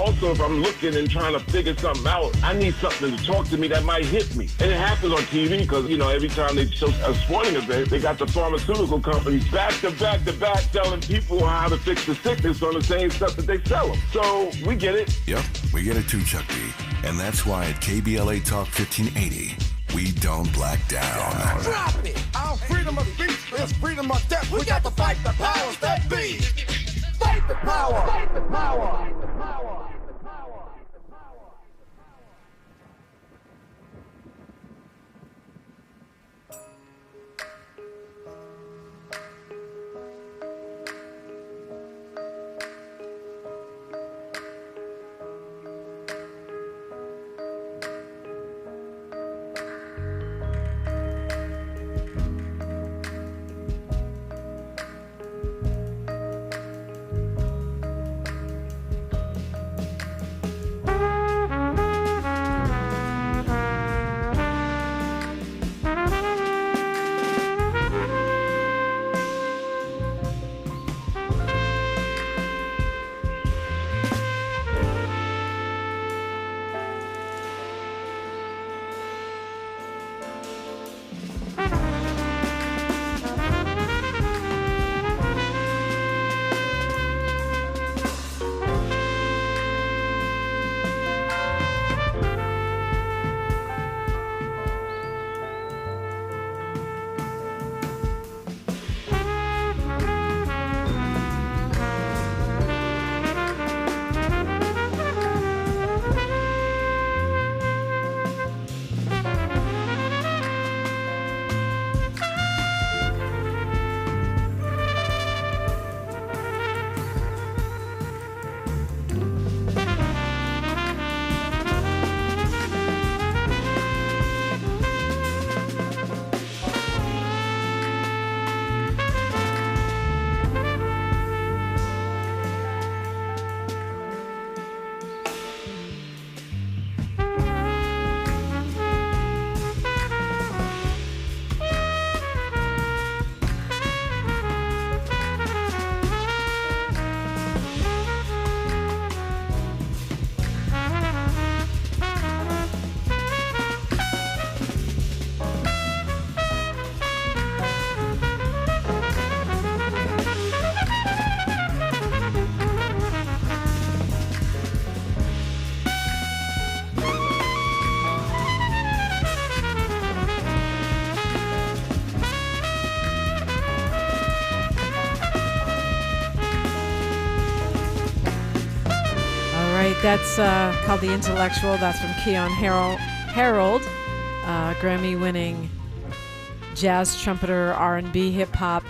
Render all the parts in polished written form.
also, if I'm looking and trying to figure something out, I need something to talk to me that might hit me. And it happens on TV because, you know, every time they show a sporting event, they got the pharmaceutical companies back to back to back telling people how to fix the sickness on the same stuff that they sell them. So we get it. Yep, we get it too, Chuck D. And that's why at KBLA Talk 1580, we don't black down. Drop it! Our freedom of speech is freedom of death. We got to fight the powers that be. Fight the power! Fight the power! Fight the power! That's called The Intellectual. That's from Keyon Harrold, Grammy-winning jazz trumpeter, R&B hip-hop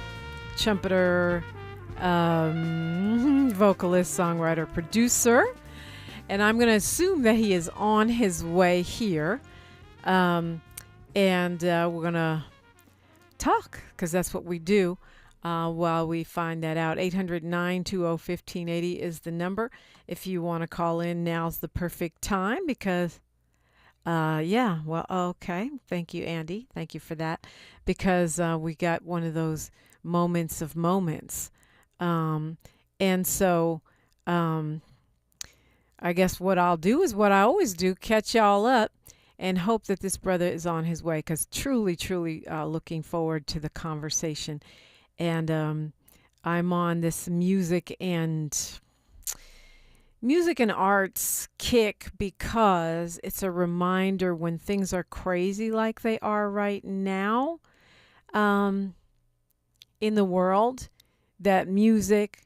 trumpeter, vocalist, songwriter, producer. And I'm going to assume that he is on his way here. And we're going to talk, because that's what we do while we find that out. 800-920-1580 is the number. If you want to call in, now's the perfect time because, okay. Thank you, Andy. Thank you for that. Because we got one of those moments of moments. And so I guess what I'll do is what I always do, catch y'all up and hope that this brother is on his way because truly, looking forward to the conversation. And I'm on this music and arts kick because it's a reminder when things are crazy like they are right now in the world that music,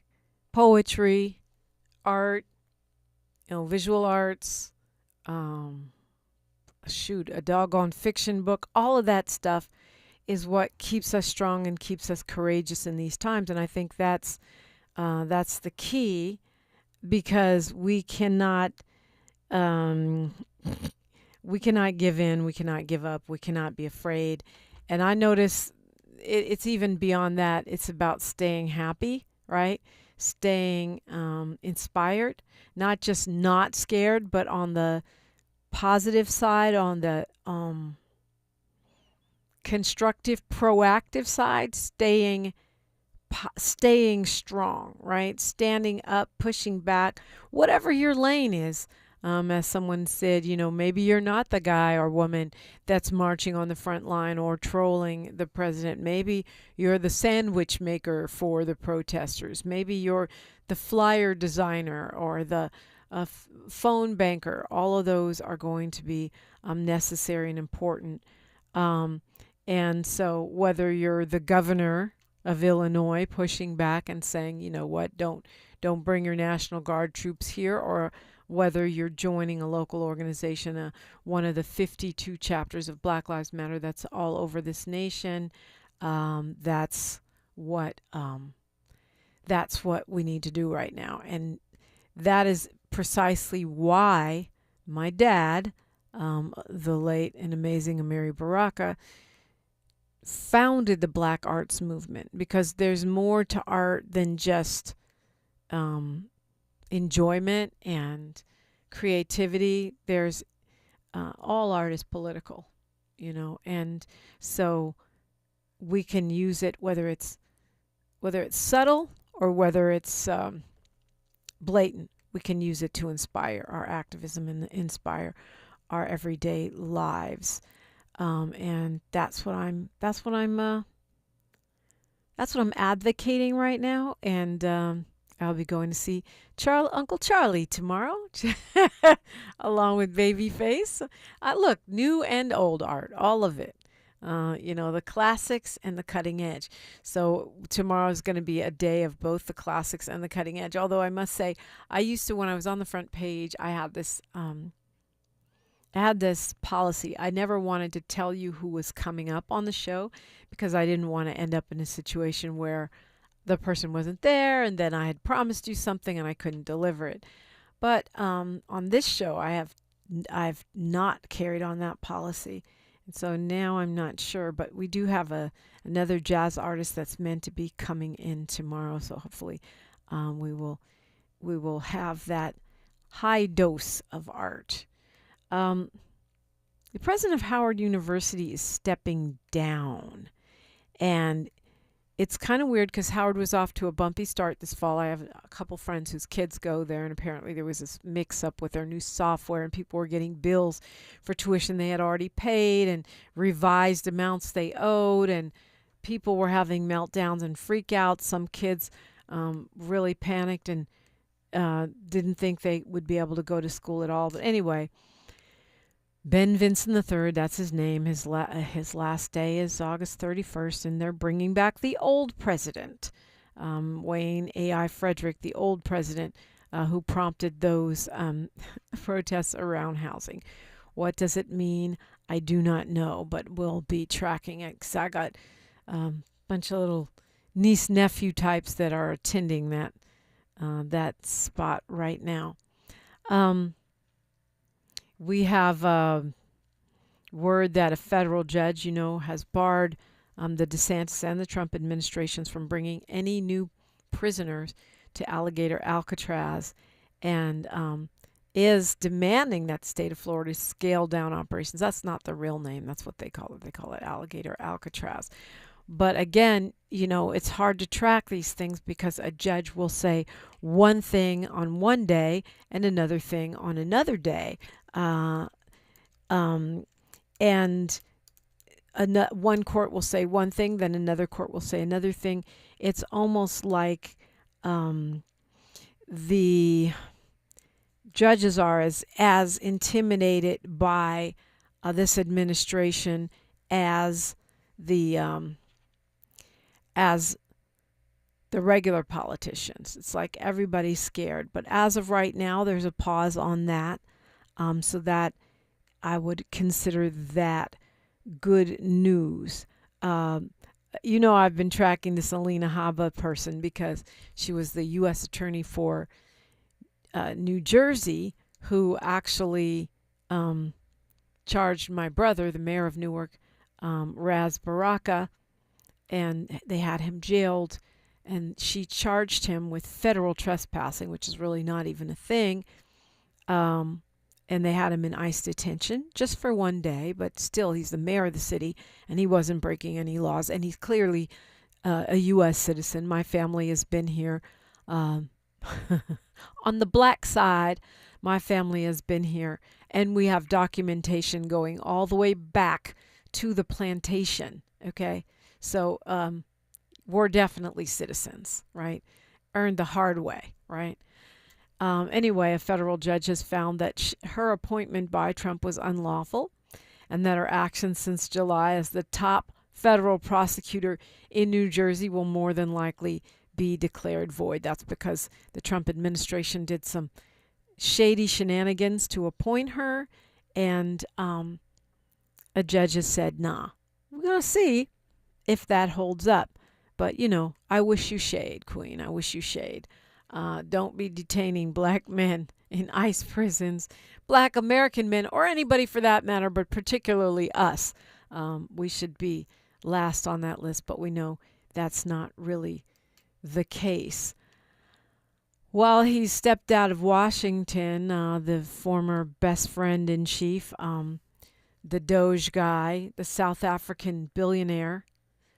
poetry, art, visual arts, a doggone fiction book, all of that stuff is what keeps us strong and keeps us courageous in these times. And I think that's the key. Because we cannot give in, we cannot give up, we cannot be afraid. And I notice it's even beyond that. It's about staying happy, right? Staying inspired, not just not scared, but on the positive side, on the constructive, proactive side, staying staying strong, right? Standing up, pushing back, whatever your lane is. As someone said, maybe you're not the guy or woman that's marching on the front line or trolling the president. Maybe you're the sandwich maker for the protesters. Maybe you're the flyer designer or the phone banker. All of those are going to be necessary and important. And so whether you're the governor of Illinois pushing back and saying, you know what, don't bring your National Guard troops here, or whether you're joining a local organization, one of the 52 chapters of Black Lives Matter that's all over this nation, that's what we need to do right now. And that is precisely why my dad, the late and amazing Amiri Baraka, founded the Black Arts Movement, because there's more to art than just enjoyment and creativity. There's all art is political, and so we can use it whether it's subtle or whether it's blatant. We can use it to inspire our activism and inspire our everyday lives, and that's what I'm advocating right now. And I'll be going to see Uncle Charlie tomorrow, along with Babyface. Look, new and old art, all of it. The classics and the cutting edge. So tomorrow is going to be a day of both the classics and the cutting edge. Although I must say, I used to, when I was on the front page, I had this policy. I never wanted to tell you who was coming up on the show, because I didn't want to end up in a situation where the person wasn't there and then I had promised you something and I couldn't deliver it. But on this show, I've not carried on that policy. And so now I'm not sure, but we do have another jazz artist that's meant to be coming in tomorrow. So hopefully we will have that high dose of art. The president of Howard University is stepping down, and it's kind of weird because Howard was off to a bumpy start this fall. I have a couple friends whose kids go there, and apparently there was this mix-up with their new software, and people were getting bills for tuition they had already paid and revised amounts they owed, and people were having meltdowns and freakouts. Some kids really panicked and didn't think they would be able to go to school at all. But anyway, Ben Vinson III, that's his name. His last day is August 31st, and they're bringing back the old president, Wayne A.I. Frederick, the old president who prompted those protests around housing. What does it mean? I do not know, but we'll be tracking it, because I got a bunch of little niece-nephew types that are attending that spot right now. We have word that a federal judge, has barred the DeSantis and the Trump administrations from bringing any new prisoners to Alligator Alcatraz, and is demanding that the state of Florida scale down operations. That's not the real name. That's what they call it. They call it Alligator Alcatraz. But again, it's hard to track these things, because a judge will say one thing on one day and another thing on another day. And one court will say one thing, then another court will say another thing. It's almost like the judges are as intimidated by this administration as the regular politicians. It's like everybody's scared. But as of right now, there's a pause on that. So that I would consider that good news. I've been tracking this Alina Habba person, because she was the U.S. attorney for New Jersey, who actually charged my brother, the mayor of Newark, Raz Baraka, and they had him jailed, and she charged him with federal trespassing, which is really not even a thing. And they had him in ICE detention just for one day, but still, he's the mayor of the city, and he wasn't breaking any laws, and he's clearly a U.S. citizen. My family has been here. On the black side, my family has been here, and we have documentation going all the way back to the plantation, okay? So we're definitely citizens, right? Earned the hard way, right? Anyway, a federal judge has found that her appointment by Trump was unlawful, and that her actions since July as the top federal prosecutor in New Jersey will more than likely be declared void. That's because the Trump administration did some shady shenanigans to appoint her, and a judge has said, nah, we're going to see if that holds up. But, I wish you shade, Queen. I wish you shade. Don't be detaining black men in ICE prisons, black American men, or anybody for that matter, but particularly us. We should be last on that list, but we know that's not really the case. While he stepped out of Washington, the former best friend in chief, the Doge guy, the South African billionaire,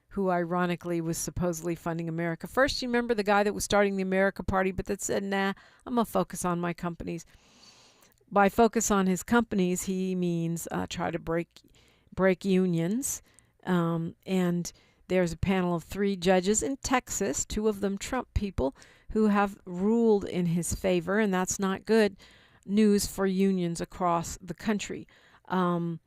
who ironically was supposedly funding America First. You remember the guy that was starting the America Party, but that said, nah, I'm going to focus on my companies. By focus on his companies, he means try to break unions. And there's a panel of 3 judges in Texas, 2 of them Trump people, who have ruled in his favor, and that's not good news for unions across the country. What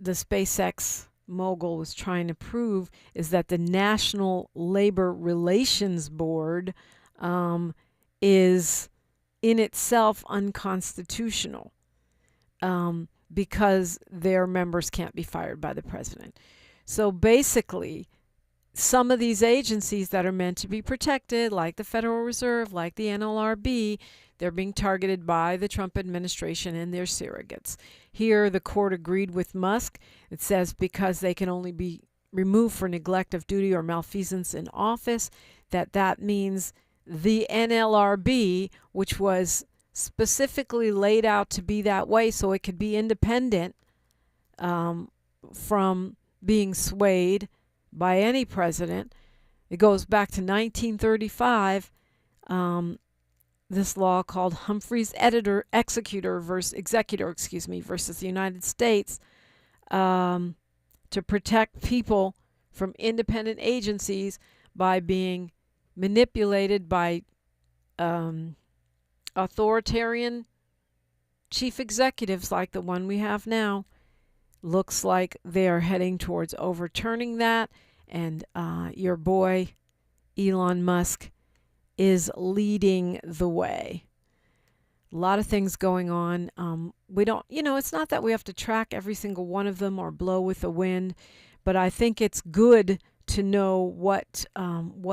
the SpaceX mogul was trying to prove is that the National Labor Relations Board is in itself unconstitutional because their members can't be fired by the president. So basically, some of these agencies that are meant to be protected, like the Federal Reserve, like the NLRB, they're being targeted by the Trump administration and their surrogates. Here, the court agreed with Musk. It says because they can only be removed for neglect of duty or malfeasance in office, that means the NLRB, which was specifically laid out to be that way so it could be independent from being swayed by any president. It goes back to 1935. This law called Humphrey's Executor versus the United States to protect people from independent agencies by being manipulated by authoritarian chief executives like the one we have now. Looks like they are heading towards overturning that, and your boy Elon Musk is leading the way. A lot of things going on. We don't, it's not that we have to track every single one of them or blow with the wind, but I think it's good to know what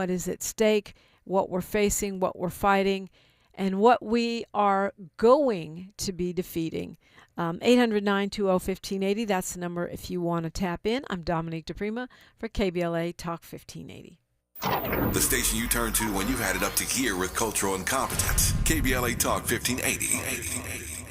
is at stake, what we're facing, what we're fighting, and what we are going to be defeating. 800-920-1580, that's the number if you want to tap in. I'm Dominique DiPrima for KBLA Talk 1580. The station you turn to when you've had it up to gear with cultural incompetence. KBLA Talk 1580.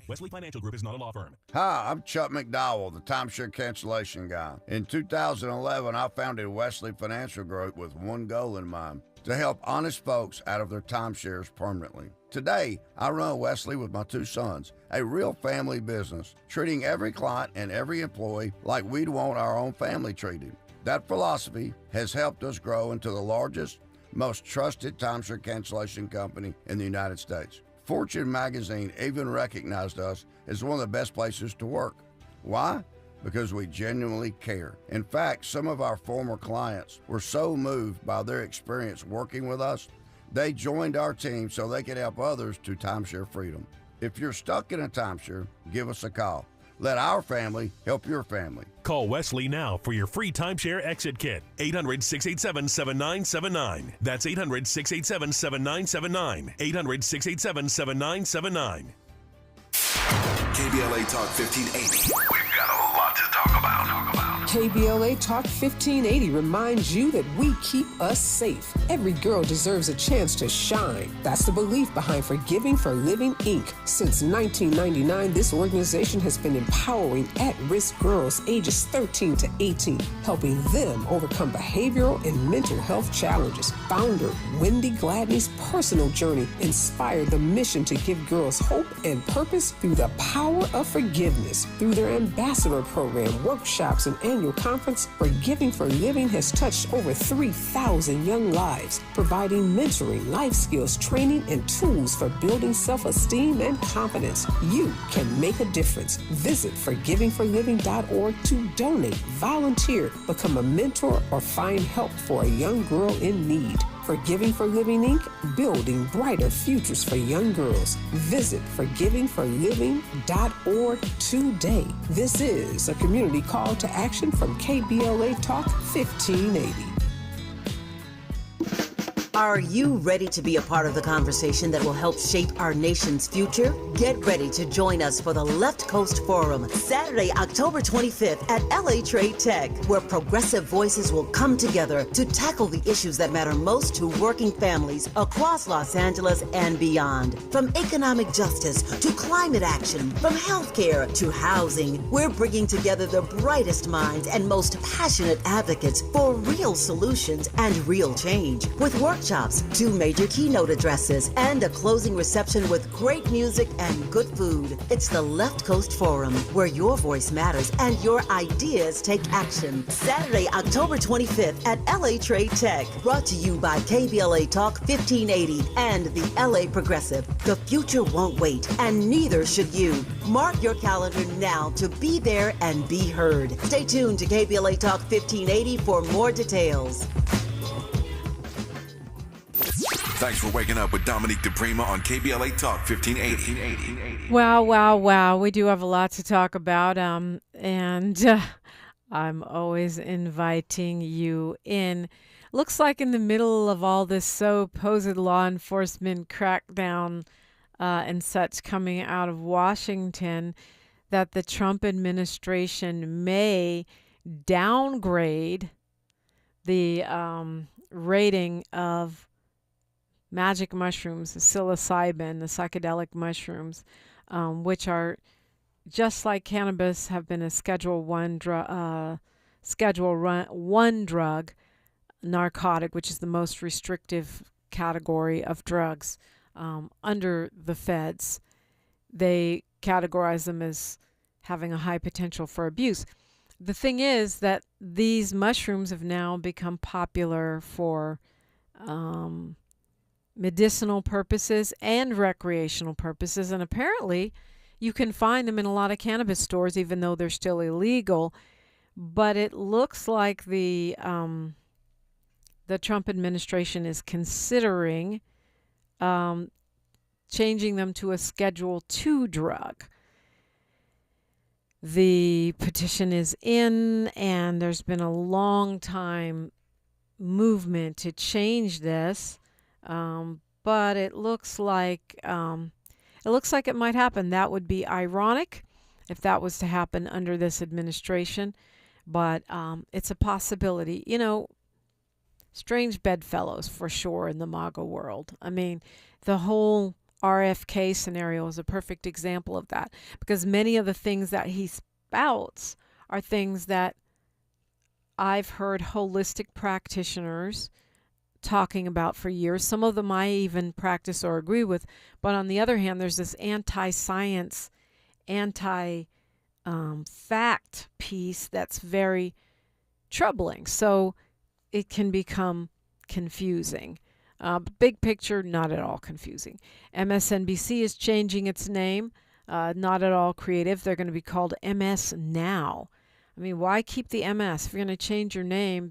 Wesley Financial Group is not a law firm. Hi, I'm Chuck McDowell, the timeshare cancellation guy. In 2011, I founded Wesley Financial Group with one goal in mind: to help honest folks out of their timeshares permanently. Today, I run Wesley with my 2 sons, a real family business, treating every client and every employee like we'd want our own family treated. That philosophy has helped us grow into the largest, most trusted timeshare cancellation company in the United States. Fortune magazine even recognized us as one of the best places to work. Why? Because we genuinely care. In fact, some of our former clients were so moved by their experience working with us, they joined our team so they could help others to timeshare freedom. If you're stuck in a timeshare, give us a call. Let our family help your family. Call Wesley now for your free timeshare exit kit. 800-687-7979. That's 800-687-7979. 800-687-7979. KBLA Talk 1580. We've got a lot to talk about. KBLA Talk 1580 reminds you that we keep us safe. Every girl deserves a chance to shine. That's the belief behind Forgiving for Living, Inc. Since 1999, this organization has been empowering at-risk girls ages 13 to 18, helping them overcome behavioral and mental health challenges. Founder Wendy Gladney's personal journey inspired the mission to give girls hope and purpose through the power of forgiveness. Through their ambassador program, workshops, and annual conference, Forgiving for Living has touched over 3,000 young lives, providing mentoring, life skills, training, and tools for building self-esteem and confidence. You can make a difference. Visit forgivingforliving.org to donate, volunteer, become a mentor, or find help for a young girl in need. Forgiving for Living, Inc., building brighter futures for young girls. Visit forgivingforliving.org today. This is a community call to action from KBLA Talk 1580. Are you ready to be a part of the conversation that will help shape our nation's future? Get ready to join us for the Left Coast Forum, Saturday, October 25th at LA Trade Tech, where progressive voices will come together to tackle the issues that matter most to working families across Los Angeles and beyond. From economic justice to climate action, from healthcare to housing, we're bringing together the brightest minds and most passionate advocates for real solutions and real change. With workshops, 2 major keynote addresses, and a closing reception with great music and good food. It's the Left Coast Forum, where your voice matters and your ideas take action. Saturday, October 25th at LA Trade Tech. Brought to you by KBLA Talk 1580 and the LA Progressive. The future won't wait, and neither should you. Mark your calendar now to be there and be heard. Stay tuned to KBLA Talk 1580 for more details. Thanks for waking up with Dominique DiPrima on KBLA Talk 1580. Wow. We do have a lot to talk about, and I'm always inviting you in. Looks like in the middle of all this supposed law enforcement crackdown and such coming out of Washington, that the Trump administration may downgrade the rating of magic mushrooms, the psilocybin, the psychedelic mushrooms, which are just like cannabis, have been a Schedule 1 drug, narcotic, which is the most restrictive category of drugs under the feds. They categorize them as having a high potential for abuse. The thing is that these mushrooms have now become popular for medicinal purposes and recreational purposes, and apparently you can find them in a lot of cannabis stores, even though they're still illegal. But it looks like the Trump administration is considering changing them to a Schedule 2 drug. The petition is in, and there's been a long time movement to change this. But it looks like it might happen. That would be ironic if that was to happen under this administration, but it's a possibility. You know, strange bedfellows for sure in the MAGA world. I mean, the whole RFK scenario is a perfect example of that, because many of the things that he spouts are things that I've heard holistic practitioners talking about for years. Some of them I even practice or agree with. But on the other hand, there's this anti-science, anti-fact piece that's very troubling. So it can become confusing. Big picture, not at all confusing. MSNBC is changing its name. Not at all creative. They're going to be called MS Now. I mean, why keep the MS? If you're going to change your name,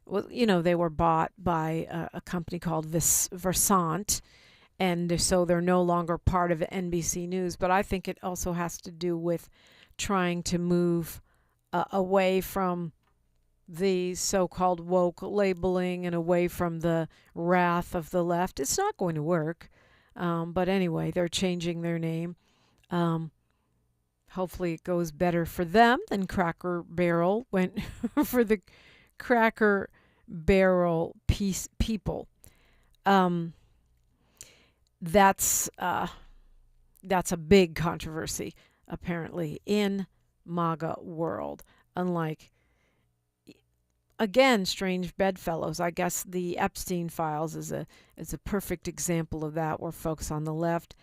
well, you know, they were bought by a company called Versant, and so they're no longer part of NBC News. But I think it also has to do with trying to move away from the so-called woke labeling and away from the wrath of the left. It's not going to work. But anyway, they're changing their name. hopefully it goes better for them than Cracker Barrel went for the Cracker Barrel people. That's a big controversy, apparently, in MAGA world. Unlike, again, strange bedfellows. I guess the Epstein files is a perfect example of that, where folks on the left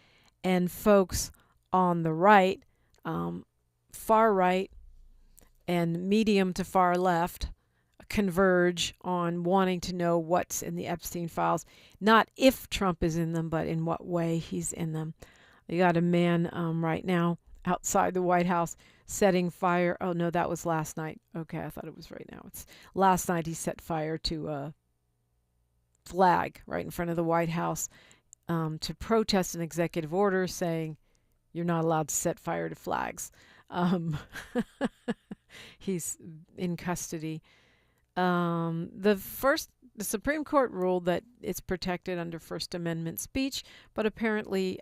and folks on the right, far right and medium to far left, converge on wanting to know what's in the Epstein files. Not if Trump is in them, but in what way he's in them. You got a man right now outside the White House setting fire. Oh, no, that was last night. Okay, I thought it was right now. It's last night he set fire to a flag right in front of the White House to protest an executive order saying you're not allowed to set fire to flags. He's in custody. The Supreme Court ruled that it's protected under First Amendment speech, but apparently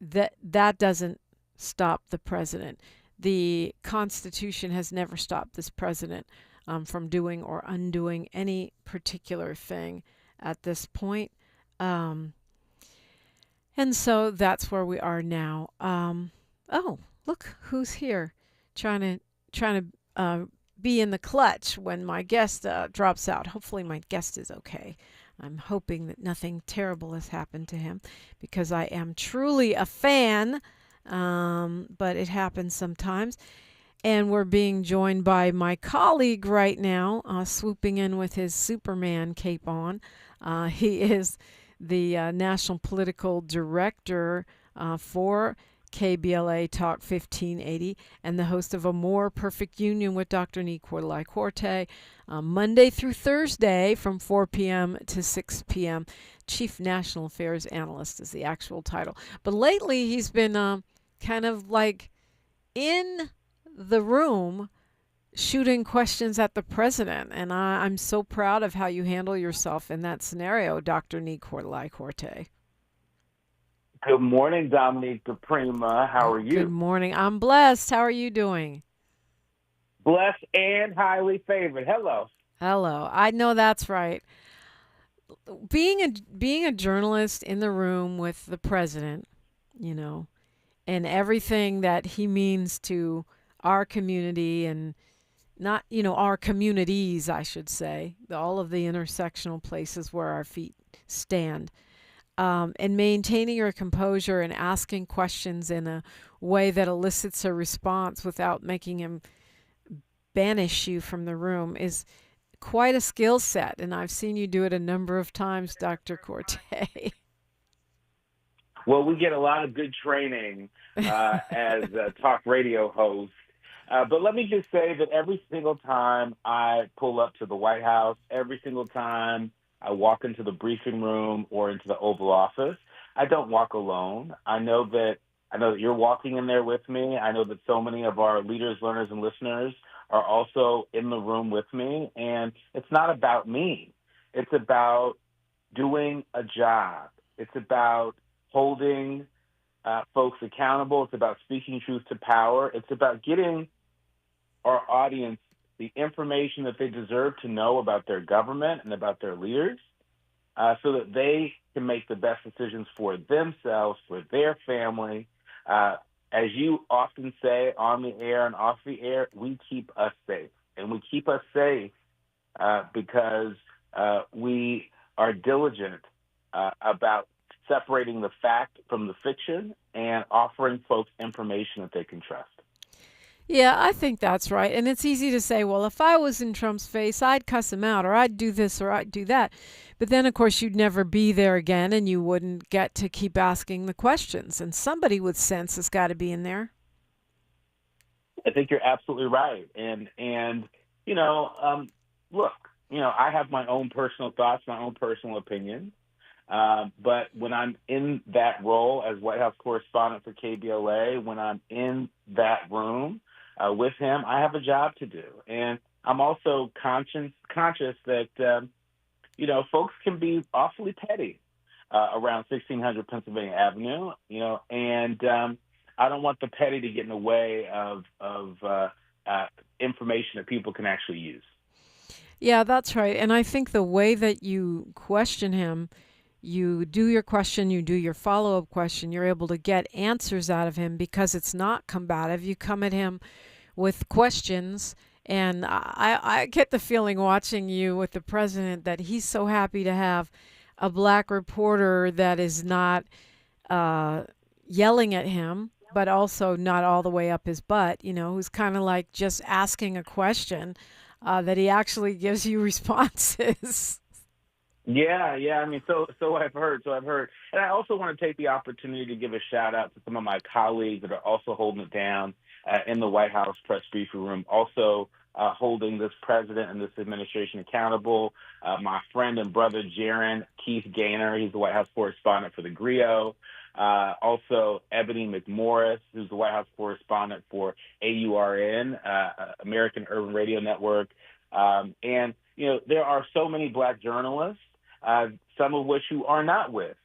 that doesn't stop the president. The Constitution has never stopped this president from doing or undoing any particular thing at this point. And so that's where we are now. Oh, look who's here, trying to be in the clutch when my guest drops out. Hopefully my guest is okay. I'm hoping that nothing terrible has happened to him, because I am truly a fan, but it happens sometimes. And we're being joined by my colleague right now, swooping in with his Superman cape on. He is the National Political Director for KBLA Talk 1580 and the host of A More Perfect Union with Dr. Nicolai Corte, Monday through Thursday from 4 p.m. to 6 p.m. Chief National Affairs Analyst is the actual title. But lately he's been kind of like in the room shooting questions at the president. And I'm so proud of how you handle yourself in that scenario, Dr. Nicolai Corte. Good morning, Dominique DiPrima. How are you? Good morning. I'm blessed. How are you doing? Blessed and highly favored. Hello. Hello. I know that's right. Being a journalist in the room with the president, and everything that he means to our community and not, our communities, I should say, all of the intersectional places where our feet stand. And maintaining your composure and asking questions in a way that elicits a response without making him banish you from the room is quite a skill set. And I've seen you do it a number of times, Dr. Corte. Well, we get a lot of good training as talk radio hosts. But let me just say that every single time I pull up to the White House, every single time I walk into the briefing room or into the Oval Office, I don't walk alone. I know that you're walking in there with me. I know that so many of our leaders, learners, and listeners are also in the room with me. And it's not about me. It's about doing a job. It's about holding folks accountable. It's about speaking truth to power. It's about getting our audience the information that they deserve to know about their government and about their leaders, so that they can make the best decisions for themselves, for their family. As you often say on the air and off the air, we keep us safe. And we keep us safe because we are diligent about separating the fact from the fiction and offering folks information that they can trust. Yeah, I think that's right. And it's easy to say, well, if I was in Trump's face, I'd cuss him out, or I'd do this, or I'd do that. But then, of course, you'd never be there again, and you wouldn't get to keep asking the questions. And somebody with sense has got to be in there. I think you're absolutely right. And look, I have my own personal thoughts, my own personal opinion. But when I'm in that role as White House correspondent for KBLA, when I'm in that room with him, I have a job to do. And I'm also conscious that, folks can be awfully petty around 1600 Pennsylvania Avenue, and I don't want the petty to get in the way of information that people can actually use. Yeah, that's right. And I think the way that you question him, you do your question, you do your follow-up question, you're able to get answers out of him because it's not combative. You come at him with questions, and I get the feeling watching you with the president that he's so happy to have a black reporter that is not yelling at him, but also not all the way up his butt, who's kind of like just asking a question, that he actually gives you responses. Yeah. I mean, so I've heard. And I also want to take the opportunity to give a shout out to some of my colleagues that are also holding it down in the White House press briefing room, also holding this president and this administration accountable. My friend and brother, Jaron Keith Gaynor, he's the White House correspondent for the Griot. Also, Ebony McMorris, who's the White House correspondent for AURN, American Urban Radio Network. And, there are so many black journalists, some of which who are not with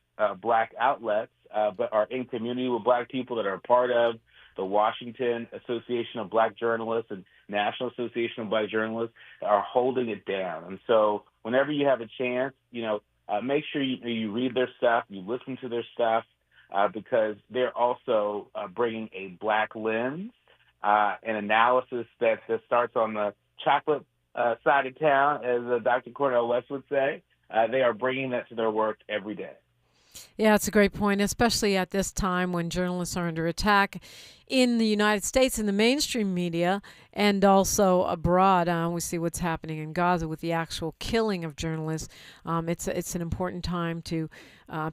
black outlets, but are in community with black people that are part of the Washington Association of Black Journalists and National Association of Black Journalists, are holding it down. And so whenever you have a chance, make sure you read their stuff, you listen to their stuff, because they're also bringing a black lens, an analysis that starts on the chocolate side of town, as Dr. Cornel West would say. They are bringing that to their work every day. Yeah, it's a great point, especially at this time when journalists are under attack in the United States, in the mainstream media, and also abroad. We see what's happening in Gaza with the actual killing of journalists. It's an important time to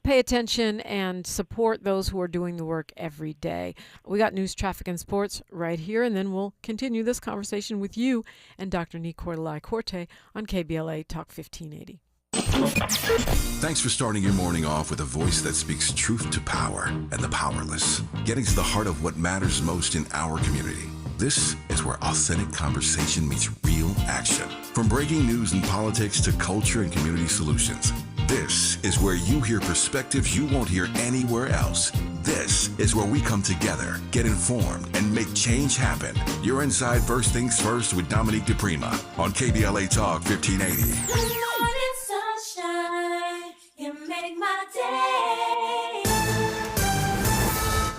pay attention and support those who are doing the work every day. We got news, traffic, and sports right here, and then we'll continue this conversation with you and Dr. Nicolai Corte on KBLA Talk 1580. Thanks for starting your morning off with a voice that speaks truth to power and the powerless, getting to the heart of what matters most in our community. This is where authentic conversation meets real action. From breaking news and politics to culture and community solutions, this is where you hear perspectives you won't hear anywhere else. This is where we come together, get informed, and make change happen. You're inside First Things First with Dominique DiPrima on KBLA Talk 1580.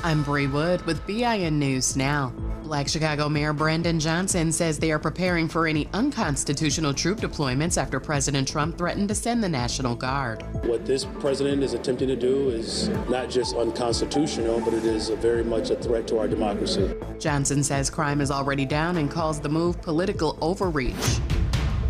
I'm Bree Wood with BIN News Now. Black Chicago Mayor Brandon Johnson says they are preparing for any unconstitutional troop deployments after President Trump threatened to send the National Guard. What this president is attempting to do is not just unconstitutional, but it is very much a threat to our democracy. Johnson says crime is already down and calls the move political overreach.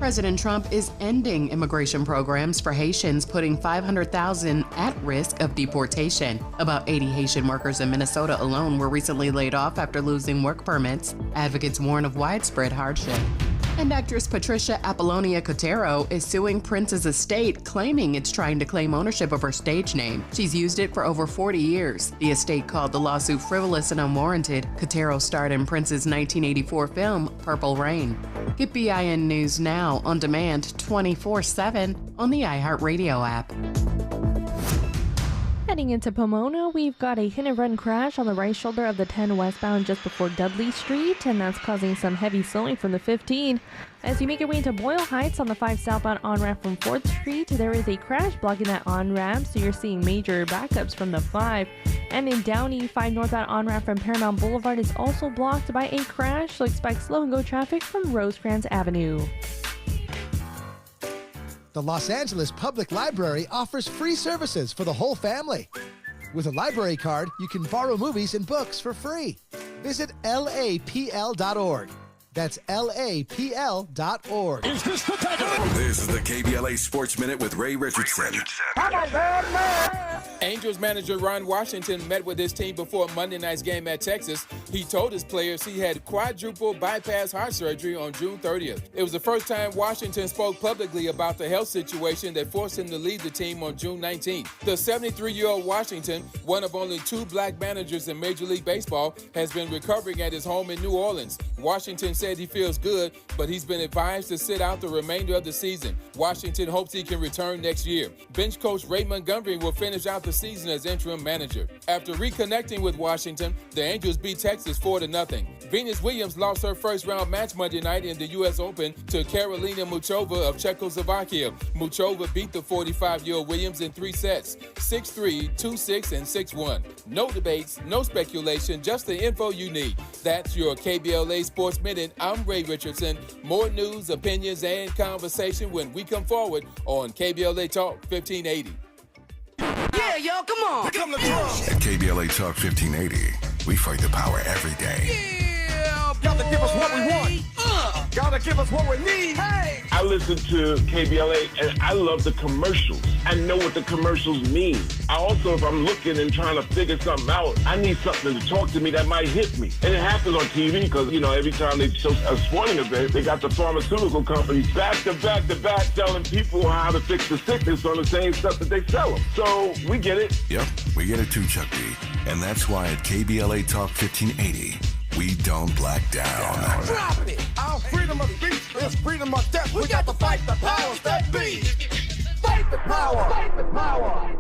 President Trump is ending immigration programs for Haitians, putting 500,000 at risk of deportation. About 80 Haitian workers in Minnesota alone were recently laid off after losing work permits. Advocates warn of widespread hardship. And actress Patricia Apollonia Cotero is suing Prince's estate, claiming it's trying to claim ownership of her stage name. She's used it for over 40 years. The estate called the lawsuit frivolous and unwarranted. Cotero starred in Prince's 1984 film, Purple Rain. Get BIN News Now on demand 24/7 on the iHeartRadio app. Heading into Pomona, we've got a hit-and-run crash on the right shoulder of the 10 westbound just before Dudley Street, and that's causing some heavy slowing from the 15. As you make your way into Boyle Heights on the 5 southbound on-ramp from 4th Street, there is a crash blocking that on-ramp, so you're seeing major backups from the 5. And in Downey, 5 northbound on-ramp from Paramount Boulevard is also blocked by a crash, so expect slow-and-go traffic from Rosecrans Avenue. The Los Angeles Public Library offers free services for the whole family. With a library card, you can borrow movies and books for free. Visit lapl.org. That's lapl.org. This is the KBLA Sports Minute with Ray Richardson. Angels manager Ron Washington met with his team before Monday night's game at Texas. He told his players he had quadruple bypass heart surgery on June 30th. It was the first time Washington spoke publicly about the health situation that forced him to leave the team on June 19th. The 73-year-old Washington, one of only 2 black managers in Major League Baseball, has been recovering at his home in New Orleans. Washington said he feels good, but he's been advised to sit out the remainder of the season. Washington hopes he can return next year. Bench coach Ray Montgomery will finish out the season as interim manager. After reconnecting with Washington, the Angels beat Texas 4-0. Venus Williams lost her first-round match Monday night in the U.S. Open to Karolina Muchova of Czechoslovakia. Muchova beat the 45-year-old Williams in 3 sets, 6-3, 2-6, and 6-1. No debates, no speculation, just the info you need. That's your KBLA Sports Minute. I'm Ray Richardson. More news, opinions, and conversation when we come forward on KBLA Talk 1580. Yeah, y'all, come on. Come to At KBLA Talk 1580, we fight the power every day. Yeah, gotta give us what we want. Gotta give us what we need. Hey. I listen to KBLA and I love the commercials. I know what the commercials mean. I also, if I'm looking and trying to figure something out, I need something to talk to me that might hit me. And it happens on TV because, every time they show a sporting event, they got the pharmaceutical companies back to back to back telling people how to fix the sickness on the same stuff that they sell them. So we get it. Yep, we get it too, Chuck D. And that's why at KBLA Talk 1580, we don't black down. Drop it! Our freedom of speech is freedom of death. We got to fight the powers that be. Fight the power! Fight the power!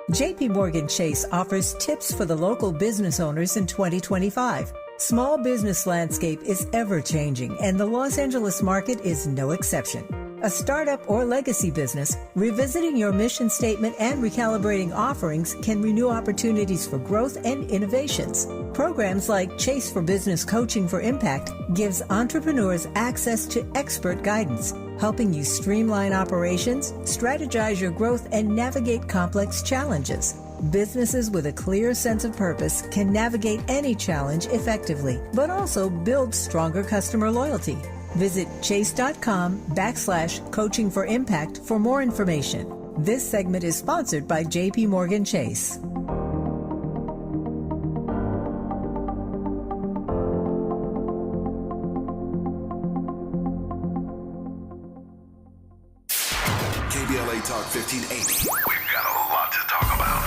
JP Morgan Chase offers tips for the local business owners in 2025. Small business landscape is ever changing, and the Los Angeles market is no exception. A startup or legacy business, revisiting your mission statement and recalibrating offerings can renew opportunities for growth and innovations. Programs like Chase for Business Coaching for Impact gives entrepreneurs access to expert guidance, helping you streamline operations, strategize your growth, and navigate complex challenges. Businesses with a clear sense of purpose can navigate any challenge effectively, but also build stronger customer loyalty. Visit chase.com/coaching for impact for more information. This segment is sponsored by JP Morgan Chase. KBLA Talk 1580. We've got a lot to talk about.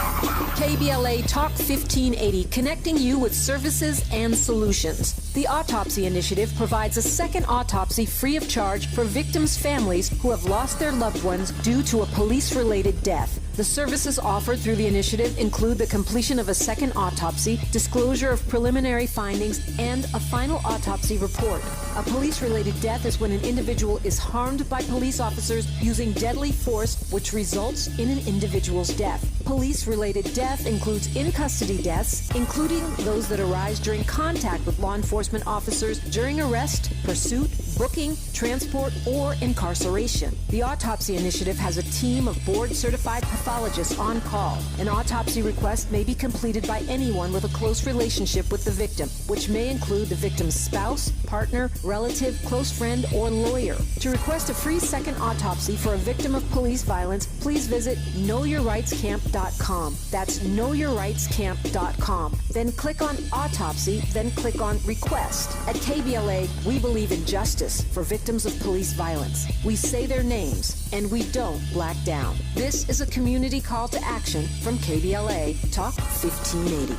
KBLA Talk 1580, connecting you with services and solutions. The Autopsy Initiative provides a second autopsy free of charge for victims' families who have lost their loved ones due to a police-related death. The services offered through the initiative include the completion of a second autopsy, disclosure of preliminary findings, and a final autopsy report. A police-related death is when an individual is harmed by police officers using deadly force, which results in an individual's death. Police-related death includes in-custody deaths, including those that arise during contact with law enforcement officers during arrest, pursuit, booking, transport, or incarceration. The Autopsy Initiative has a team of board-certified pathologists on call. An autopsy request may be completed by anyone with a close relationship with the victim, which may include the victim's spouse, partner, relative, close friend, or lawyer. To request a free second autopsy for a victim of police violence, please visit knowyourrightscamp.com. That's knowyourrightscamp.com. Then click on Autopsy, then click on Request. At KBLA, we believe in justice for victims of police violence. We say their names, and we don't black down. This is a community call to action from KBLA Talk 1580.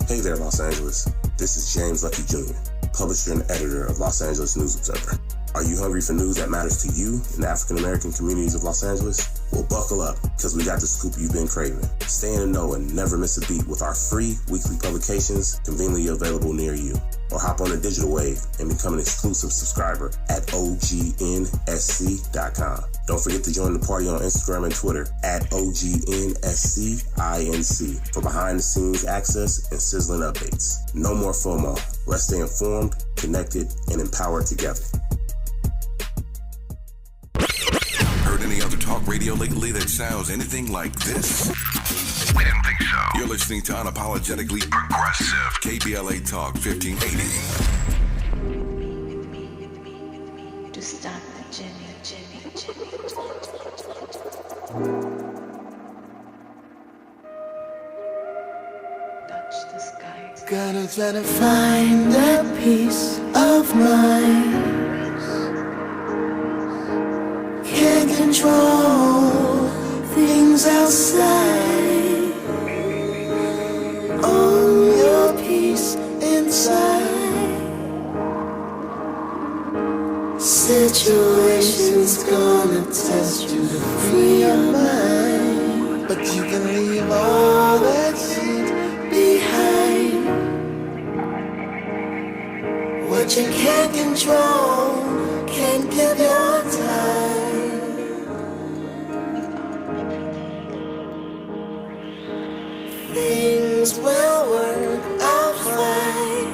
Hey there, Los Angeles. This is James Lucky Jr., publisher and editor of Los Angeles News Observer. Are you hungry for news that matters to you in the African-American communities of Los Angeles? Well, buckle up, because we got the scoop you've been craving. Stay in the know and never miss a beat with our free weekly publications conveniently available near you. Or hop on the digital wave and become an exclusive subscriber at OGNSC.com. Don't forget to join the party on Instagram and Twitter at OGNSCINC for behind-the-scenes access and sizzling updates. No more FOMO. Let's stay informed, connected, and empowered together. Heard any other talk radio lately that sounds anything like this? We didn't think so. You're listening to Unapologetically Progressive KBLA Talk 1580. To stop the Jimmy. Gonna try to find that peace of mind. Can't control things outside. Own your peace inside. Situations gonna test you to free your mind, but you can leave all that shit behind. What you can't control, can't give your time. Things will work out fine.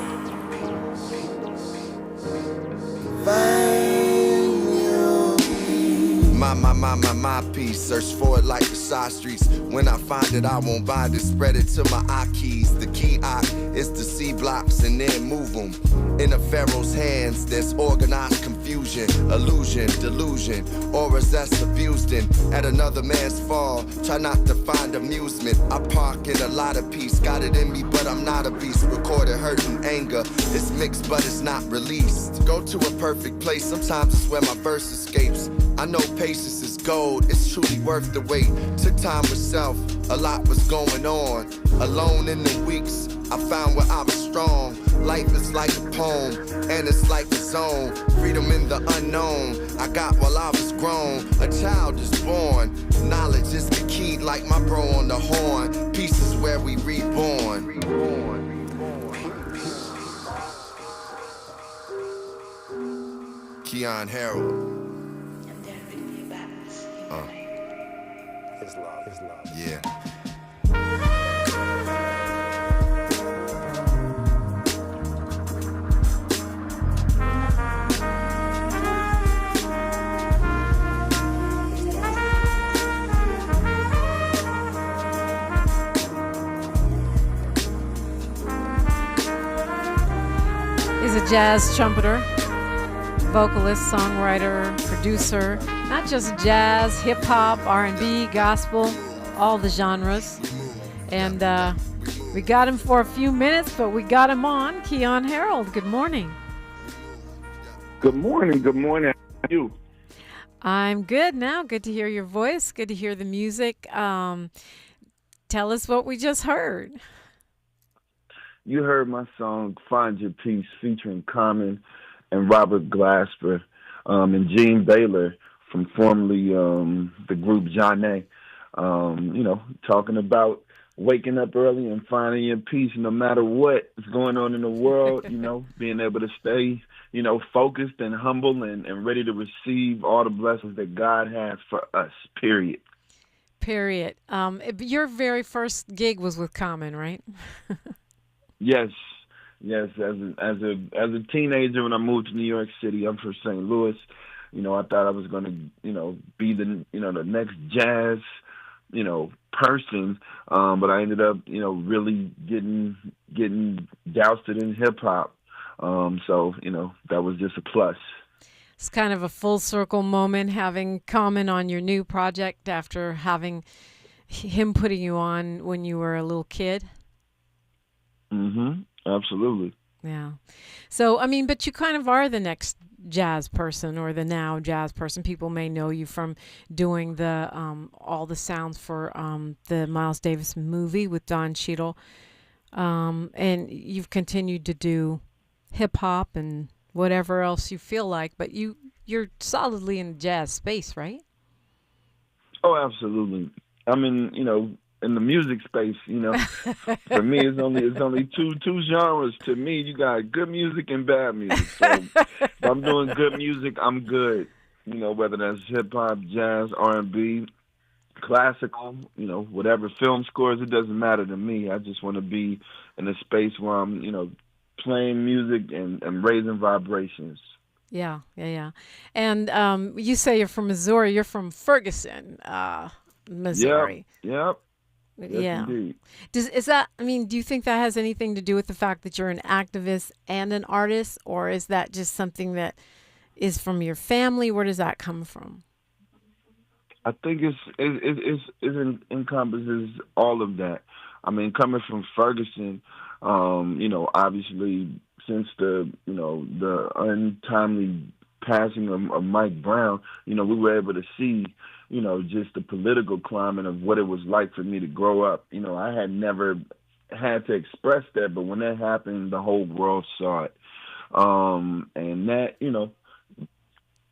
My piece. Search for it like the side streets. When I find it, I won't bind it. Spread it to my eye keys. The key eye is to see blocks and then move them. In a pharaoh's hands, there's organized confusion, illusion, delusion, auras that's abused in. At another man's fall, try not to find amusement. I park in a lot of peace. Got it in me, but I'm not a beast. Recorded hurt and anger. It's mixed, but it's not released. Go to a perfect place. Sometimes it's where my verse escapes. I know patience is gold, it's truly worth the wait. Took time with self, a lot was going on. Alone in the weeks, I found where I was strong. Life is like a poem, and it's like a zone. Freedom in the unknown, I got while I was grown. A child is born, knowledge is the key, like my bro on the horn. Peace is where we reborn. Keyon Harrold. His love. Yeah. He's a jazz trumpeter, vocalist, songwriter, producer, not just jazz, hip-hop, R&B, gospel, all the genres. And we got him for a few minutes, but we got him on. Keyon Harrold, good morning. Good morning. How are you? I'm good now. Good to hear your voice. Good to hear the music. Tell us what we just heard. You heard my song, Find Your Peace, featuring Common and Robert Glasper and Gene Baylor from formerly the group Johnny. Talking about waking up early and finding your peace no matter what is going on in the world, being able to stay, focused and humble and ready to receive all the blessings that God has for us, period. Your very first gig was with Common, right? Yes. As a teenager, when I moved to New York City, I'm from St. Louis. I thought I was going to, be the next jazz, person. But I ended up, really getting doused in hip hop. So that was just a plus. It's kind of a full circle moment having Common on your new project after having him putting you on when you were a little kid. Mm-hmm. Absolutely. Yeah. So, but you kind of are the next jazz person, or the now jazz person. People may know you from doing the all the sounds for the Miles Davis movie with Don Cheadle. And you've continued to do hip hop and whatever else you feel like, but you're solidly in the jazz space, right? Oh, absolutely. In the music space, for me, it's only two genres. To me, you got good music and bad music. So if I'm doing good music, I'm good. Whether that's hip hop, jazz, R&B, classical, whatever, film scores, it doesn't matter to me. I just want to be in a space where I'm, playing music and raising vibrations. Yeah. And you say you're from Missouri. You're from Ferguson, Missouri. Yep. Yeah. Indeed. Do you think that has anything to do with the fact that you're an activist and an artist, or is that just something that is from your family? Where does that come from? I think it encompasses all of that. I mean, coming from Ferguson, obviously since the untimely passing of Mike Brown, we were able to see, just the political climate of what it was like for me to grow up. I had never had to express that, but when that happened, the whole world saw it. And that,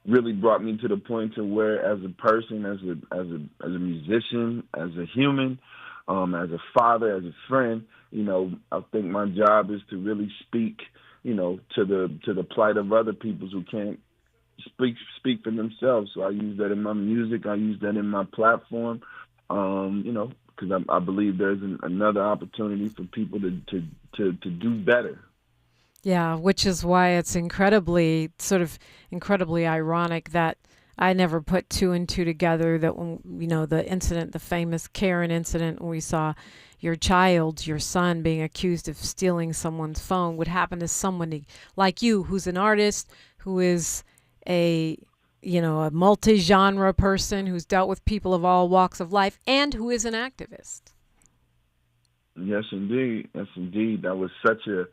really brought me to the point to where, as a person, as a musician, as a human, as a father, as a friend, I think my job is to really speak, to the plight of other people who can't speak for themselves. So I use that in my music. I use that in my platform, because I believe there's another opportunity for people to do better. Yeah, which is why it's incredibly ironic that I never put two and two together, that when, the incident, the famous Karen incident, when we saw your son being accused of stealing someone's phone, would happen to somebody like you, who's an artist, who is a multi-genre person, who's dealt with people of all walks of life, and who is an activist. Yes, indeed. Yes, indeed. That was such a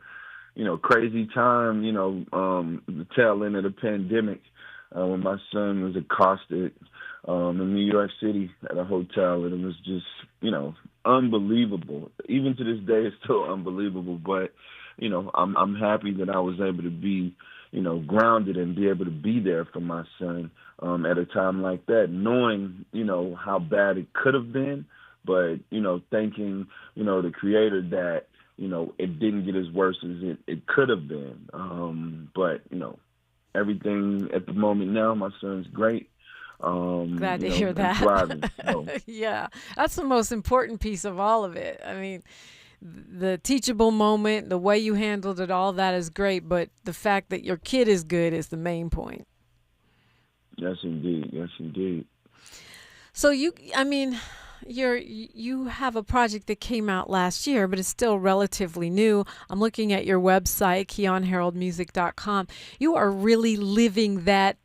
crazy time, the tail end of the pandemic, when my son was accosted in New York City at a hotel, and it was just, unbelievable. Even to this day, it's still unbelievable, but, I'm happy that I was able to be, grounded and be able to be there for my son at a time like that, knowing, how bad it could have been, but, thanking, the Creator that, it didn't get as worse as it could have been. But, everything at the moment now, my son's great. Glad to hear that. Thriving, Yeah, that's the most important piece of all of it. I mean, the teachable moment, the way you handled it, all that is great, but the fact that your kid is good is the main point. Yes, indeed. Yes, indeed. So you have a project that came out last year, but it's still relatively new. I'm looking at your website, KeyonHarroldMusic.com. You are really living that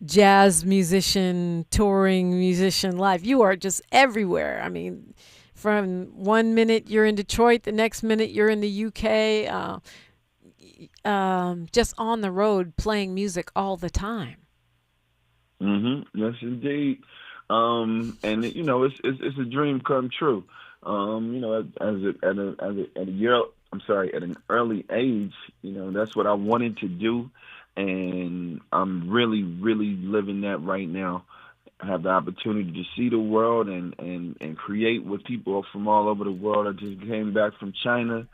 jazz musician, touring musician life. You are just everywhere. I mean, from one minute you're in Detroit, the next minute you're in the UK, just on the road playing music all the time. Mm-hmm. Yes, indeed. And it's a dream come true. At an early age, that's what I wanted to do, and I'm really, really living that right now. I have the opportunity to see the world and create with people from all over the world. I just came back from China.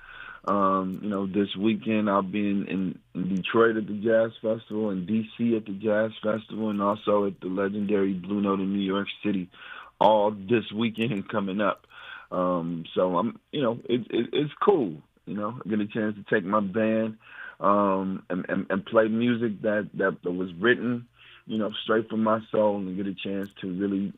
This weekend I'll be in Detroit at the Jazz Festival, in D.C. at the Jazz Festival, and also at the legendary Blue Note in New York City, all this weekend coming up. So I'm, it's cool. I get a chance to take my band and play music that was written, straight from my soul, and get a chance to really,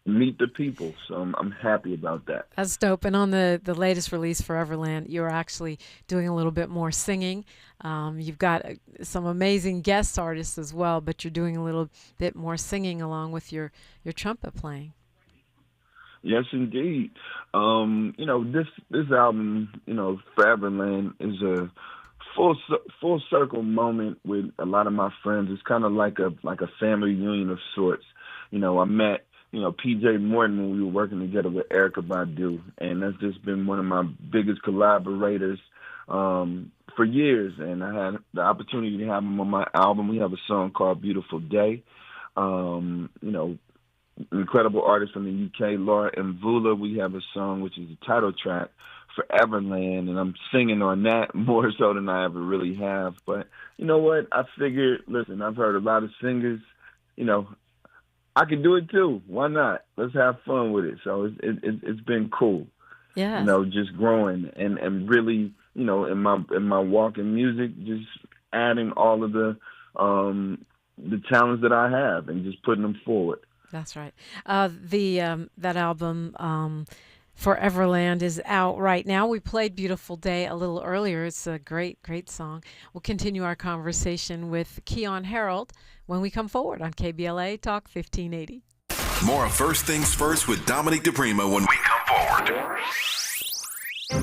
meet the people. So I'm happy about that. That's dope. And on the latest release, Foreverland, you're actually doing a little bit more singing. You've got some amazing guest artists as well, but you're doing a little bit more singing along with your trumpet playing. Yes, indeed. This album, Foreverland, is a full circle moment with a lot of my friends. It's kind of like a family reunion of sorts. I met P.J. Morton when we were working together with Erykah Badu, and that's just been one of my biggest collaborators for years. And I had the opportunity to have him on my album. We have a song called Beautiful Day. Incredible artist from the UK, Laura Mvula. We have a song which is the title track, Foreverland, and I'm singing on that more so than I ever really have. But you know what? I figured, listen, I've heard a lot of singers, I can do it too. Why not? Let's have fun with it. So it's been cool. Yeah. Just growing and really, in my walk in music, just adding all of the talents that I have and just putting them forward. That's right. That album, Foreverland, is out right now. We played Beautiful Day a little earlier. It's a great, great song. We'll continue our conversation with Keyon Harrold when we come forward on KBLA Talk 1580. More of First Things First with Dominique DiPrima when we come forward.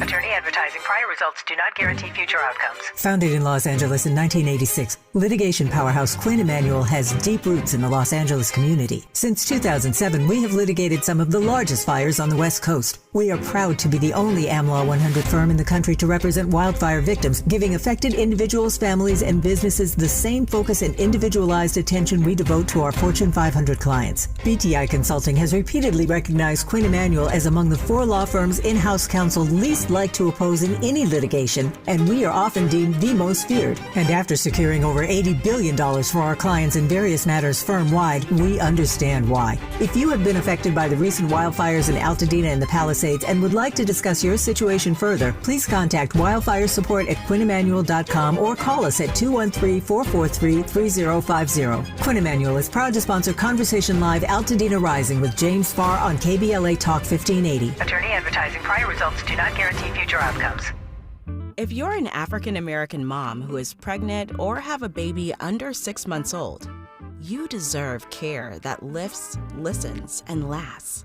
Attorney advertising. Prior results do not guarantee future outcomes. Founded in Los Angeles in 1986, litigation powerhouse Quinn Emanuel has deep roots in the Los Angeles community. Since 2007, we have litigated some of the largest fires on the West Coast. We are proud to be the only AmLaw 100 firm in the country to represent wildfire victims, giving affected individuals, families, and businesses the same focus and individualized attention we devote to our Fortune 500 clients. BTI Consulting has repeatedly recognized Quinn Emanuel as among the 4 law firms in-house counsel least like to oppose in any litigation, and we are often deemed the most feared. And after securing over $80 billion for our clients in various matters firm-wide, we understand why. If you have been affected by the recent wildfires in Altadena and the Palisades and would like to discuss your situation further, please contact wildfire support at QuinnEmanuel.com or call us at 213-443-3050. Quinn Emanuel is proud to sponsor Conversation Live Altadena Rising with James Farr on KBLA Talk 1580. Attorney advertising. Prior results do not guarantee future outcomes. If you're an African American mom who is pregnant or have a baby under 6 months old, you deserve care that lifts, listens, and lasts.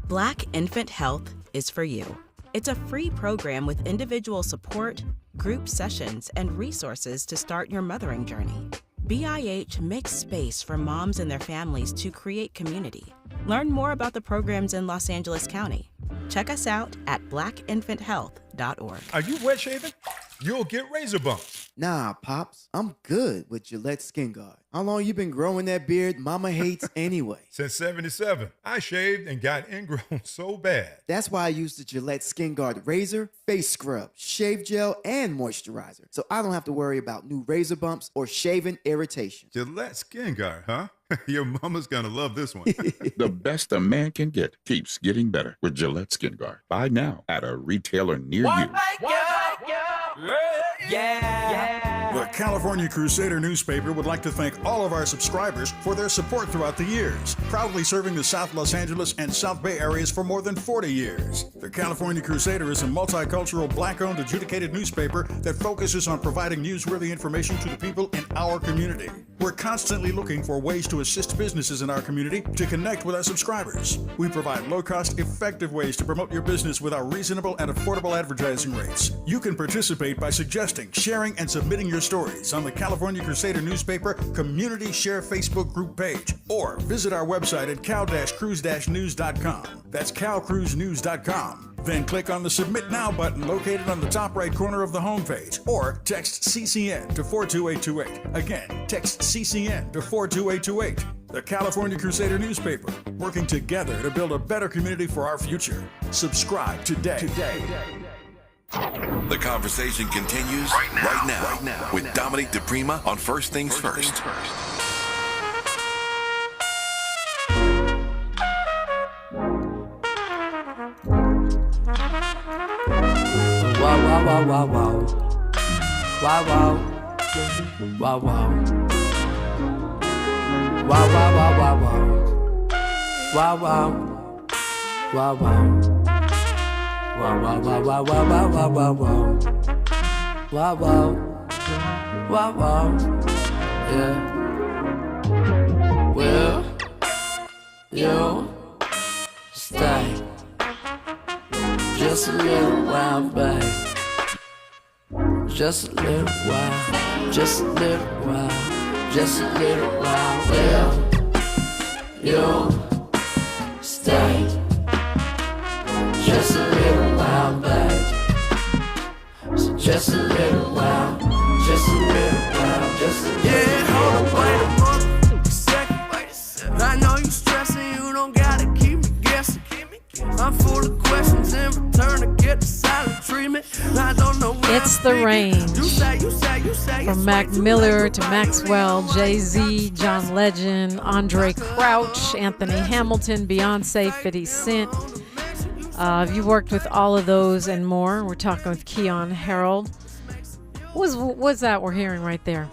Black Infant Health is for you. It's a free program with individual support, group sessions, and resources to start your mothering journey. BIH makes space for moms and their families to create community. Learn more about the programs in Los Angeles County. Check us out at blackinfanthealth.org. Are you wet shaving? You'll get razor bumps. Nah, Pops, I'm good with Gillette Skin Guard. How long you been growing that beard Mama hates anyway? Since 77. I shaved and got ingrown so bad. That's why I use the Gillette Skin Guard razor, face scrub, shave gel, and moisturizer. So I don't have to worry about new razor bumps or shaving irritation. Gillette Skin Guard, huh? Your mama's gonna love this one. The best a man can get keeps getting better with Gillette Skin Guard. Buy now at a retailer near you. The California Crusader newspaper would like to thank all of our subscribers for their support throughout the years, proudly serving the South Los Angeles and South Bay areas for more than 40 years. The California Crusader is a multicultural, black-owned, adjudicated newspaper that focuses on providing newsworthy information to the people in our community. We're constantly looking for ways to assist businesses in our community to connect with our subscribers. We provide low-cost, effective ways to promote your business with our reasonable and affordable advertising rates. You can participate by suggesting, sharing, and submitting your stories on the California Crusader newspaper Community Share Facebook group page, or visit our website at cal-cruise-news.com. That's calcruisenews.com. Then click on the Submit Now button located on the top right corner of the homepage, or text CCN to 42828. Again, text CCN to 42828. The California Crusader newspaper, working together to build a better community for our future. Subscribe today. The conversation continues right now with Dominique DiPrima on First Things First. Wow, wow, wow, wow, wow. Wow, wow. Wow, wow. Wow, wow, wow, wow, wow. Wow, wow. Wow, wow. Wow, wow, wow, wow, wow, wow, wow, wow, wow. Wow, wow. Wow, wow. Yeah. Will you stay just a little while, babe? Just a little while. Just a little while. Just a little while. Will you stay just a little while, babe? So just a little while. Just a little while. Just a little while. Yeah, hold up, wait a second. I know you stressing, you don't gotta keep me guessing. I'm full of questions in return to get the silent treatment. I don't know where It's the range. From Mac Miller to Maxwell, Jay-Z, John Legend, Andre Crouch, Anthony Hamilton, Beyonce, 50 Cent. You worked with all of those and more. We're talking with Keyon Harrold. What's that we're hearing right there?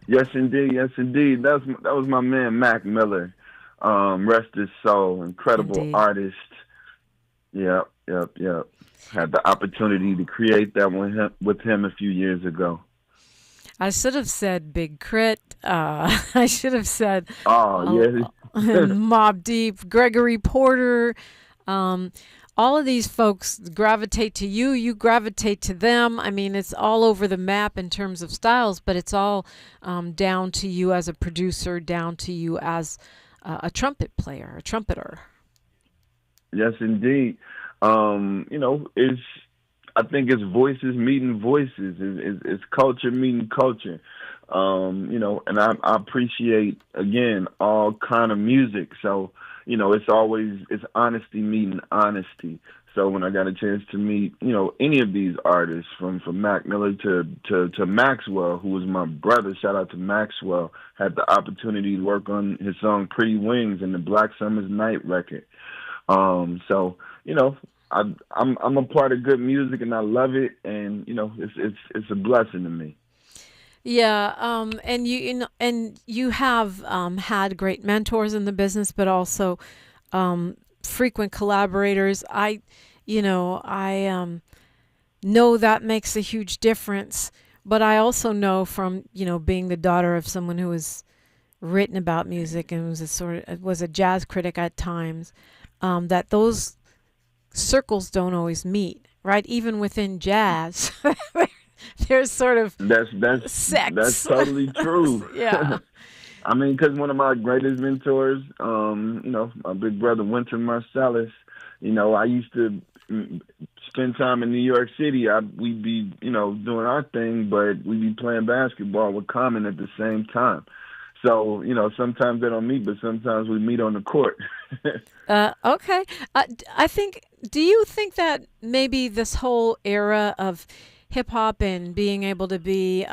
Yes, indeed. Yes, indeed. That was my man, Mac Miller. Rest his soul. Incredible artist. Yep. Had the opportunity to create that with him a few years ago. I should have said Big Crit. I should have said Mobb Deep, Gregory Porter, All of these folks gravitate to you, you gravitate to them. I mean, it's all over the map in terms of styles, but it's all down to you as a producer, down to you as a trumpet player, a trumpeter. Yes, indeed. I think it's voices meeting voices. It's culture meeting culture. And I appreciate, again, all kind of music. So, it's honesty meeting honesty. So when I got a chance to meet, any of these artists from Mac Miller to Maxwell, who was my brother, shout out to Maxwell, had the opportunity to work on his song Pretty Wings and the Black Summer's Night record. I'm a part of good music and I love it, and it's a blessing to me. Yeah, and you have had great mentors in the business, but also frequent collaborators. I know that makes a huge difference, but I also know from being the daughter of someone who has written about music and was a jazz critic at times, that those circles don't always meet, right? Even within jazz. There's sort of sex. That's totally true. Yeah. I mean, because one of my greatest mentors, my big brother Winter Marsalis, I used to spend time in New York City. We'd be, doing our thing, but we'd be playing basketball with Common at the same time. So, sometimes they don't meet, but sometimes we meet on the court. Okay. Do you think that maybe this whole era of hip-hop and being able to be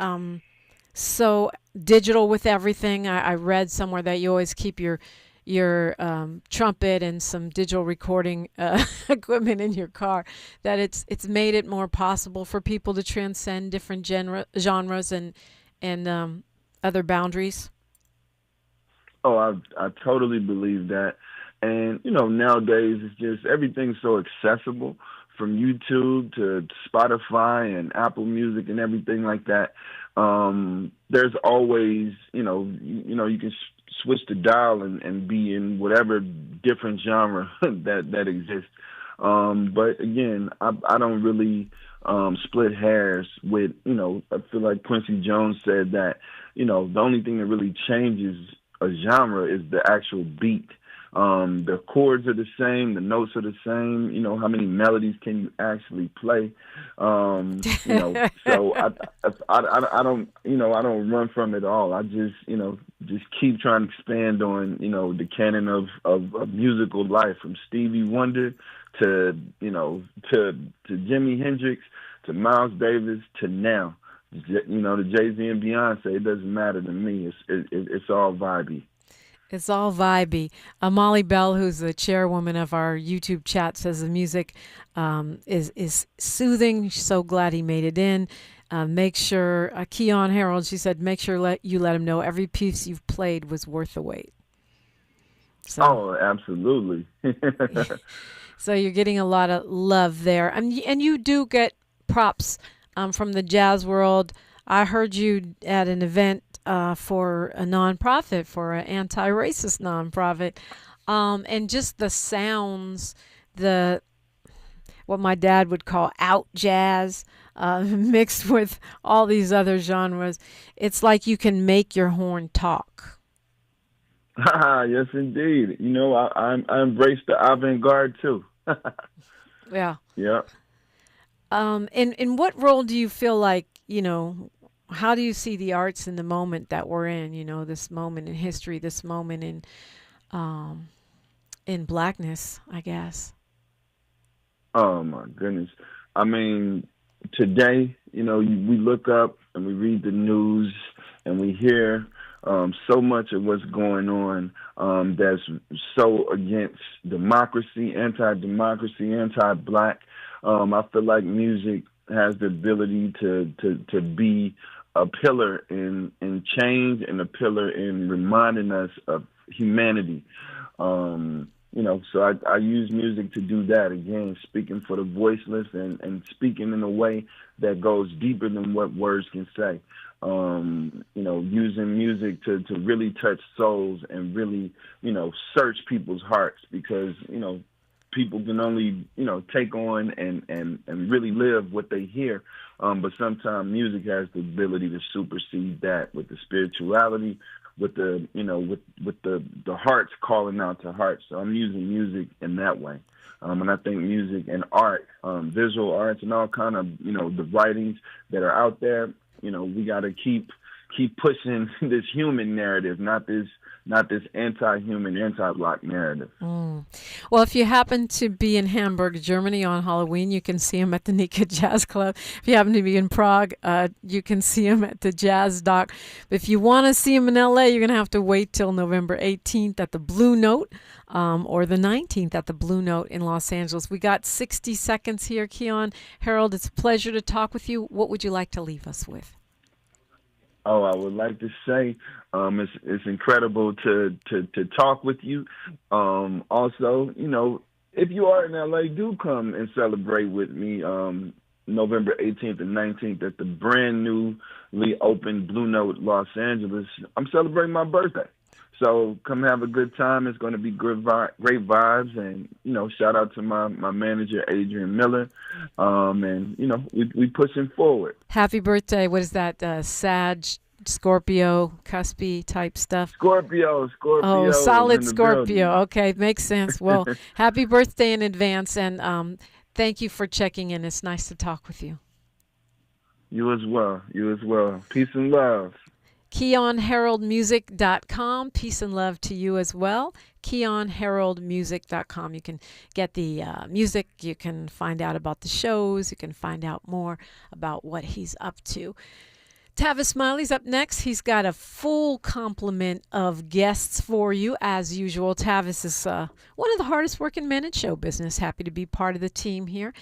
so digital with everything, I read somewhere that you always keep your trumpet and some digital recording equipment in your car, that it's made it more possible for people to transcend different genres and other boundaries? Oh, I totally believe that. And, nowadays it's just everything's so accessible, from YouTube to Spotify and Apple Music and everything like that. There's always, you can switch the dial and be in whatever different genre that exists. But again, I don't really split hairs with, I feel like Quincy Jones said that, the only thing that really changes a genre is the actual beat. The chords are the same, the notes are the same. How many melodies can you actually play? So I don't run from it all. I just keep trying to expand on, the canon of musical life, from Stevie Wonder to Jimi Hendrix to Miles Davis to now, to Jay-Z and Beyonce. It doesn't matter to me. It's all vibey. It's all vibey. Molly Bell, who's the chairwoman of our YouTube chat, says the music is soothing. She's so glad he made it in. Make sure, Keyon Harrold, she said, make sure you let him know every piece you've played was worth the wait. So, oh, absolutely. So you're getting a lot of love there. And you do get props from the jazz world. I heard you at an event for a nonprofit, for an anti-racist nonprofit, and just the sounds, what my dad would call out jazz, mixed with all these other genres. It's like you can make your horn talk. Yes, indeed. I embrace the avant-garde too. Yeah. Yeah. In what role do you feel like, how do you see the arts in the moment that we're in, this moment in history, this moment in blackness, I guess? Oh, my goodness. I mean, today, we look up and we read the news and we hear so much of what's going on that's so against democracy, anti-democracy, anti-black. I feel like music has the ability to be a pillar in change and a pillar in reminding us of humanity. So I use music to do that, again, speaking for the voiceless and speaking in a way that goes deeper than what words can say. Using music to really touch souls and really, search people's hearts, because, people can only, take on and really live what they hear. But sometimes music has the ability to supersede that with the spirituality, with the, with the hearts calling out to hearts. So I'm using music in that way. And I think music and art, visual arts and all kind of, the writings that are out there, we got to keep pushing this human narrative, not this anti-human, anti-black narrative. Well, if you happen to be in Hamburg, Germany on Halloween, you can see him at the Nika Jazz Club. If you happen to be in Prague, you can see him at the Jazz Dock. If you want to see him in LA, you're going to have to wait till November 18th at the Blue Note, or the 19th at the Blue Note in Los Angeles. We got 60 seconds here, Keyon Harrold. It's a pleasure to talk with you. What would you like to leave us with? Oh, I would like to say it's incredible to talk with you. Also, if you are in LA, do come and celebrate with me November 18th and 19th at the brand newly opened Blue Note Los Angeles. I'm celebrating my birthday. So come have a good time. It's going to be great vibes. And, shout out to my manager, Adrian Miller. And, we pushing forward. Happy birthday. What is that? Sag, Scorpio, Cuspy type stuff? Scorpio. Oh, solid Scorpio. Okay, makes sense. Well, happy birthday in advance. And thank you for checking in. It's nice to talk with you. You as well. Peace and love. KeyonHarroldMusic.com. Peace and love to you as well. KeyonHarroldMusic.com. You can get the music. You can find out about the shows. You can find out more about what he's up to. Tavis Smiley's up next. He's got a full complement of guests for you, as usual. Tavis is one of the hardest working men in show business. Happy to be part of the team here.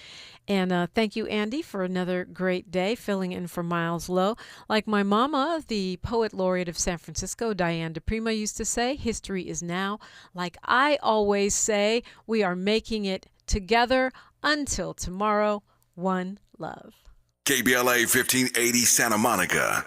And thank you, Andy, for another great day, filling in for Miles Lowe. Like my mama, the poet laureate of San Francisco, Diane DiPrima, used to say, history is now. Like I always say, we are making it together. Until tomorrow, one love. KBLA 1580 Santa Monica.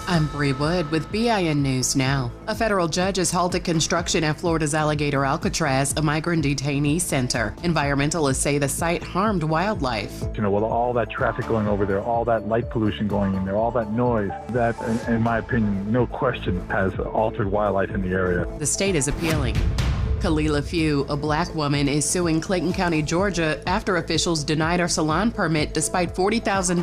I'm Bree Wood with BIN News Now. A federal judge has halted construction at Florida's Alligator Alcatraz, a migrant detainee center. Environmentalists say the site harmed wildlife. With all that traffic going over there, all that light pollution going in there, all that noise, that, in my opinion, no question, has altered wildlife in the area. The state is appealing. Kalila Few, a black woman, is suing Clayton County, Georgia after officials denied her salon permit despite $40,000 in